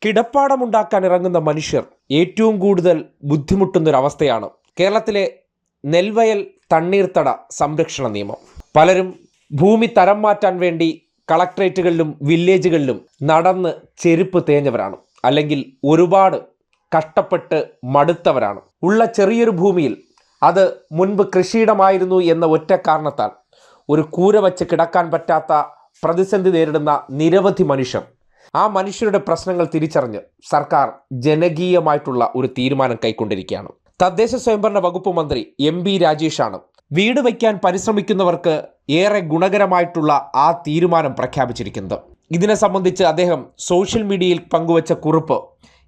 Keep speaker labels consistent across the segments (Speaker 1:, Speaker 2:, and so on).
Speaker 1: കിടപ്പാടമുണ്ടാക്കാൻ ഇറങ്ങുന്ന മനുഷ്യർ ഏറ്റവും കൂടുതൽ ബുദ്ധിമുട്ടുന്നൊരവസ്ഥയാണ് കേരളത്തിലെ നെൽവയൽ തണ്ണീർത്തട സംരക്ഷണ നിയമം. പലരും ഭൂമി തരം മാറ്റാൻ വേണ്ടി കളക്ട്രേറ്റുകളിലും വില്ലേജുകളിലും നടന്ന് ചെരുപ്പ് തേഞ്ഞവരാണ്, അല്ലെങ്കിൽ ഒരുപാട് കഷ്ടപ്പെട്ട് മടുത്തവരാണ്. ഉള്ള ചെറിയൊരു ഭൂമിയിൽ അത് മുൻപ് കൃഷിയിടമായിരുന്നു എന്ന ഒറ്റ കാരണത്താൽ ഒരു കൂര വച്ച് കിടക്കാൻ പറ്റാത്ത പ്രതിസന്ധി നേരിടുന്ന നിരവധി മനുഷ്യർ. ആ മനുഷ്യരുടെ പ്രശ്നങ്ങൾ തിരിച്ചറിഞ്ഞ് സർക്കാർ ജനകീയമായിട്ടുള്ള ഒരു തീരുമാനം കൈക്കൊണ്ടിരിക്കുകയാണ്. തദ്ദേശ സ്വയംഭരണ വകുപ്പ് മന്ത്രി MP രാജേഷാണ് വീട് വയ്ക്കാൻ പരിശ്രമിക്കുന്നവർക്ക് ഏറെ ഗുണകരമായിട്ടുള്ള ആ തീരുമാനം പ്രഖ്യാപിച്ചിരിക്കുന്നത്. ഇതിനെ സംബന്ധിച്ച് അദ്ദേഹം സോഷ്യൽ മീഡിയയിൽ പങ്കുവച്ച കുറിപ്പ്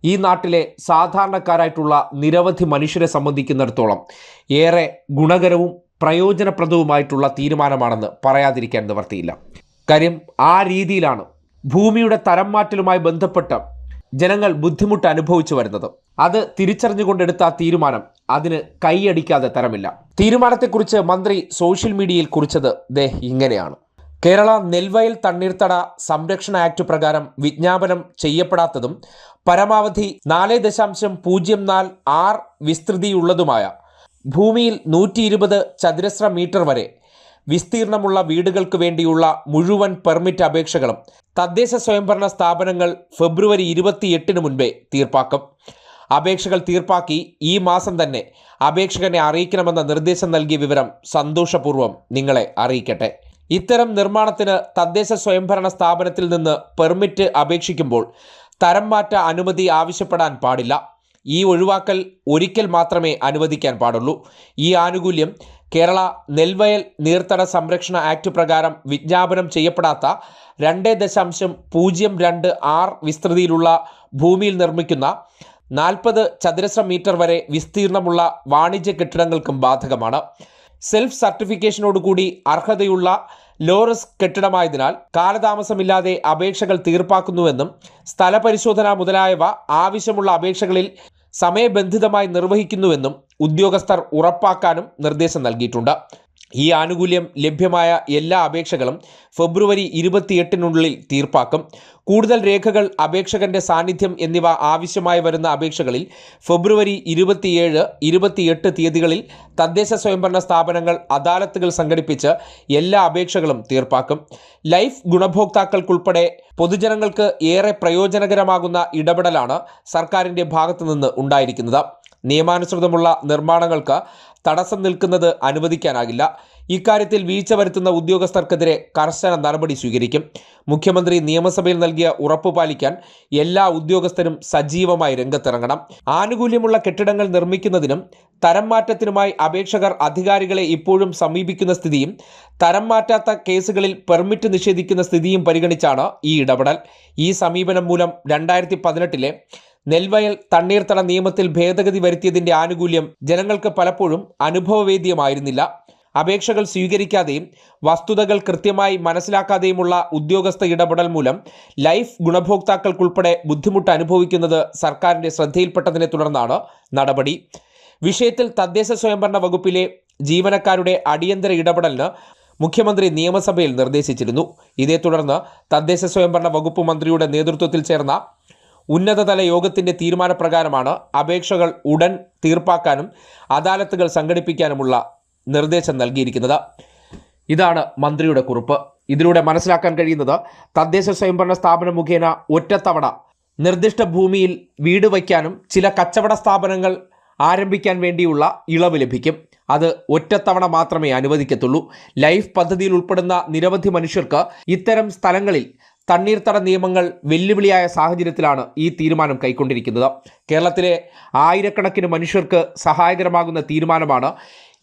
Speaker 1: ഈ നാട്ടിലെ സാധാരണക്കാരായിട്ടുള്ള നിരവധി മനുഷ്യരെ സംബന്ധിക്കുന്നിടത്തോളം ഏറെ ഗുണകരവും പ്രയോജനപ്രദവുമായിട്ടുള്ള തീരുമാനമാണെന്ന് പറയാതിരിക്കാൻ നിവർത്തിയില്ല. കാര്യം ആ രീതിയിലാണ് ഭൂമിയുടെ തരം മാറ്റലുമായി ബന്ധപ്പെട്ട് ജനങ്ങൾ ബുദ്ധിമുട്ട് അനുഭവിച്ചു വരുന്നത്. അത് തിരിച്ചറിഞ്ഞുകൊണ്ടെടുത്ത ആ തീരുമാനം അതിന് കൈയടിക്കാതെ തരമില്ല. തീരുമാനത്തെക്കുറിച്ച് മന്ത്രി സോഷ്യൽ മീഡിയയിൽ കുറിച്ചത് ഇങ്ങനെയാണ്. കേരള നെൽവയൽ തണ്ണീർത്തട സംരക്ഷണ ആക്ട് പ്രകാരം വിജ്ഞാപനം ചെയ്യപ്പെടാത്തതും പരമാവധി 4.04 ആർ വിസ്തൃതിയുള്ളതുമായ ഭൂമിയിൽ 120 ചതുരശ്ര മീറ്റർ വരെ വിസ്തീർണമുള്ള വീടുകൾക്ക് വേണ്ടിയുള്ള മുഴുവൻ പെർമിറ്റ് അപേക്ഷകളും തദ്ദേശ സ്വയംഭരണ സ്ഥാപനങ്ങൾ ഫെബ്രുവരി 28 മുൻപേ തീർപ്പാക്കും. അപേക്ഷകൾ തീർപ്പാക്കി ഈ മാസം തന്നെ അപേക്ഷകനെ അറിയിക്കണമെന്ന നിർദ്ദേശം നൽകിയ വിവരം സന്തോഷപൂർവ്വം നിങ്ങളെ അറിയിക്കട്ടെ. ഇത്തരം നിർമ്മാണത്തിന് തദ്ദേശ സ്വയംഭരണ സ്ഥാപനത്തിൽ നിന്ന് പെർമിറ്റ് അപേക്ഷിക്കുമ്പോൾ തരം മാറ്റ അനുമതി ആവശ്യപ്പെടാൻ പാടില്ല. ഈ ഒഴിവാക്കൽ ഒരിക്കൽ മാത്രമേ അനുവദിക്കാൻ പാടുള്ളൂ. ഈ ആനുകൂല്യം കേരള നെൽവയൽ നീർത്തട സംരക്ഷണ ആക്ട് പ്രകാരം വിജ്ഞാപനം ചെയ്യപ്പെടാത്ത 2.02 ആർ വിസ്തൃതിയിലുള്ള ഭൂമിയിൽ നിർമ്മിക്കുന്ന 40 ചതുരശ്ര മീറ്റർ വരെ വിസ്തീർണമുള്ള വാണിജ്യ കെട്ടിടങ്ങൾക്കും ബാധകമാണ്. സെൽഫ് സർട്ടിഫിക്കേഷനോടുകൂടി അർഹതയുള്ള ലോ റിസ്ക് കെട്ടിടമായതിനാൽ കാലതാമസമില്ലാതെ അപേക്ഷകൾ തീർപ്പാക്കുന്നുവെന്നും സ്ഥലപരിശോധന മുതലായവ ആവശ്യമുള്ള അപേക്ഷകളിൽ സമയബന്ധിതമായി നിർവഹിക്കുന്നുവെന്നും ഉദ്യോഗസ്ഥർ ഉറപ്പാക്കാനും നിർദ്ദേശം നൽകിയിട്ടുണ്ട്. ഈ ആനുകൂല്യം ലഭ്യമായ എല്ലാ അപേക്ഷകളും ഫെബ്രുവരി 28 തീർപ്പാക്കും. കൂടുതൽ രേഖകൾ, അപേക്ഷകന്റെ സാന്നിധ്യം എന്നിവ ആവശ്യമായി വരുന്ന അപേക്ഷകളിൽ ഫെബ്രുവരി 27, 28 തീയതികളിൽ തദ്ദേശ സ്വയംഭരണ സ്ഥാപനങ്ങൾ അദാലത്തുകൾ സംഘടിപ്പിച്ച് എല്ലാ അപേക്ഷകളും തീർപ്പാക്കും. ലൈഫ് ഗുണഭോക്താക്കൾക്കുൾപ്പെടെ പൊതുജനങ്ങൾക്ക് ഏറെ പ്രയോജനകരമാകുന്ന ഇടപെടലാണ് സർക്കാരിൻ്റെ ഭാഗത്തു നിന്ന് ഉണ്ടായിരിക്കുന്നത്. നിയമാനുസൃതമുള്ള നിർമ്മാണങ്ങൾക്ക് തടസ്സം നിൽക്കുന്നത് അനുവദിക്കാനാകില്ല. ഇക്കാര്യത്തിൽ വീഴ്ച വരുത്തുന്ന ഉദ്യോഗസ്ഥർക്കെതിരെ കർശന നടപടി സ്വീകരിക്കും. മുഖ്യമന്ത്രി നിയമസഭയിൽ നൽകിയ ഉറപ്പ് പാലിക്കാൻ എല്ലാ ഉദ്യോഗസ്ഥരും സജീവമായി രംഗത്തിറങ്ങണം. ആനുകൂല്യമുള്ള കെട്ടിടങ്ങൾ നിർമ്മിക്കുന്നതിനും തരം മാറ്റത്തിനുമായി അപേക്ഷകർ അധികാരികളെ ഇപ്പോഴും സമീപിക്കുന്ന സ്ഥിതിയും തരം മാറ്റാത്ത കേസുകളിൽ പെർമിറ്റ് നിഷേധിക്കുന്ന സ്ഥിതിയും പരിഗണിച്ചാണ് ഈ ഇടപെടൽ. ഈ സമീപനം മൂലം 2018 നെൽവയൽ തണ്ണീർത്തട നിയമത്തിൽ ഭേദഗതി വരുത്തിയതിൻ്റെ ആനുകൂല്യം ജനങ്ങൾക്ക് പലപ്പോഴും അനുഭവവേദ്യമായിരുന്നില്ല. അപേക്ഷകൾ സ്വീകരിക്കാതെയും വസ്തുതകൾ കൃത്യമായി മനസ്സിലാക്കാതെയുമുള്ള ഉദ്യോഗസ്ഥ ഇടപെടൽ മൂലം ലൈഫ് ഗുണഭോക്താക്കൾക്കുൾപ്പെടെ ബുദ്ധിമുട്ട് അനുഭവിക്കുന്നത് സർക്കാരിൻ്റെ ശ്രദ്ധയിൽപ്പെട്ടതിനെ തുടർന്നാണ് നടപടി. വിഷയത്തിൽ തദ്ദേശ സ്വയംഭരണ വകുപ്പിലെ ജീവനക്കാരുടെ അടിയന്തര ഇടപെടലിന് മുഖ്യമന്ത്രി നിയമസഭയിൽ നിർദ്ദേശിച്ചിരുന്നു. ഇതേ തുടർന്ന് തദ്ദേശ സ്വയംഭരണ വകുപ്പ് മന്ത്രിയുടെ നേതൃത്വത്തിൽ ചേർന്ന ഉന്നതതല യോഗത്തിൻ്റെ തീരുമാനപ്രകാരമാണ് അപേക്ഷകൾ ഉടൻ തീർപ്പാക്കാനും അദാലത്തുകൾ സംഘടിപ്പിക്കാനുമുള്ള നിർദ്ദേശം നൽകിയിരിക്കുന്നത്. ഇതാണ് മന്ത്രിയുടെ കുറിപ്പ്. ഇതിലൂടെ മനസ്സിലാക്കാൻ കഴിയുന്നത് തദ്ദേശ സ്വയംഭരണ സ്ഥാപനം മുഖേന ഒറ്റത്തവണ നിർദ്ദിഷ്ട ഭൂമിയിൽ വീട് വയ്ക്കാനും ചില കച്ചവട സ്ഥാപനങ്ങൾ ആരംഭിക്കാൻ വേണ്ടിയുള്ള ഇളവ് ലഭിക്കും. അത് ഒറ്റത്തവണ മാത്രമേ അനുവദിക്കത്തുള്ളൂ. ലൈഫ് പദ്ധതിയിൽ ഉൾപ്പെടുന്ന നിരവധി മനുഷ്യർക്ക് ഇത്തരം സ്ഥലങ്ങളിൽ തണ്ണീർത്തട നിയമങ്ങൾ വെല്ലുവിളിയായ സാഹചര്യത്തിലാണ് ഈ തീരുമാനം കൈക്കൊണ്ടിരിക്കുന്നത്. കേരളത്തിലെ ആയിരക്കണക്കിന് മനുഷ്യർക്ക് സഹായകരമാകുന്ന തീരുമാനമാണ്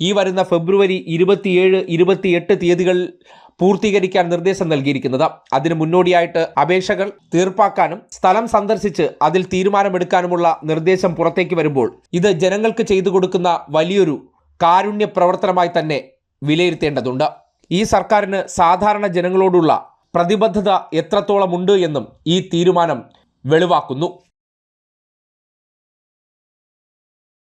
Speaker 1: ഈ വരുന്ന ഫെബ്രുവരി 27, 28 തീയതികൾ പൂർത്തീകരിക്കാൻ നിർദ്ദേശം നൽകിയിരിക്കുന്നത്. അതിന് മുന്നോടിയായിട്ട് അപേക്ഷകൾ തീർപ്പാക്കാനും സ്ഥലം സന്ദർശിച്ച് അതിൽ തീരുമാനമെടുക്കാനുമുള്ള നിർദ്ദേശം പുറത്തേക്ക് വരുമ്പോൾ ഇത് ജനങ്ങൾക്ക് ചെയ്തു കൊടുക്കുന്ന വലിയൊരു കാരുണ്യ പ്രവർത്തനമായി തന്നെ വിലയിരുത്തേണ്ടതുണ്ട്. ഈ സർക്കാരിന് സാധാരണ ജനങ്ങളോടുള്ള പ്രതിബദ്ധത എത്രത്തോളമുണ്ട് എന്നും ഈ തീരുമാനം വെളിവാക്കുന്നു.